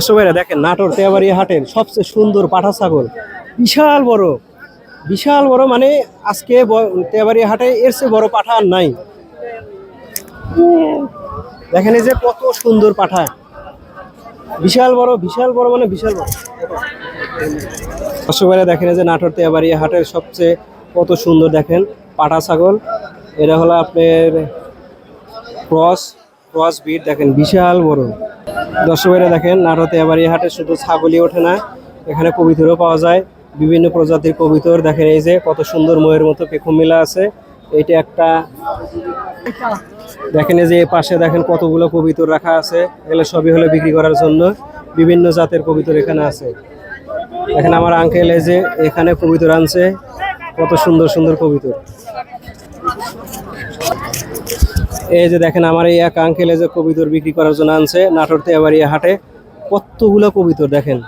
সবাইরা দেখেন নাটোর তেবাড়িয়া হাটের সবচেয়ে সুন্দর পাঠা ছাগল, বিশাল বড় মানে আজকে তেবাড়িয়া হাটে এর চেয়ে বড় পাঠা আর নাই। দেখেন এই যে কত সুন্দর পাঠা, বিশাল বড় মানে বিশাল বড়। সবাইরা দেখেন এই যে নাটোর তেবাড়িয়া হাটের সবচেয়ে কত সুন্দর দেখেন পাঠা ছাগল। এটা হলো আপনার ক্রস বিট, দেখেন বিশাল বড়। দর্শকেরা দেখেন নাটোর তেবাড়িয়া হাটে শুধু ছাগলই ওঠে না, এখানে কবিতরও পাওয়া যায়, বিভিন্ন প্রজাতির কবিতর। দেখেন এই যে কত সুন্দর ময়ের মতো পেখম মেলা আছে, এইটা একটা। দেখেন এই যে পাশে দেখেন কতগুলো কবিতর রাখা আছে, এগুলো সবই হলো বিক্রি করার জন্য। বিভিন্ন জাতের কবিতর এখানে আছে। দেখেন আমার আঙ্কেল এই যে এখানে কবিতর আনছে, কত সুন্দর সুন্দর কবিতর। এই যে দেখেন আমার এই এক আঙ্কেল এই যে কবিতর বিক্রি করার জন্য আনছে নাটোর তেবাড়িয়া হাটে, কতগুলো কবিতর দেখেন।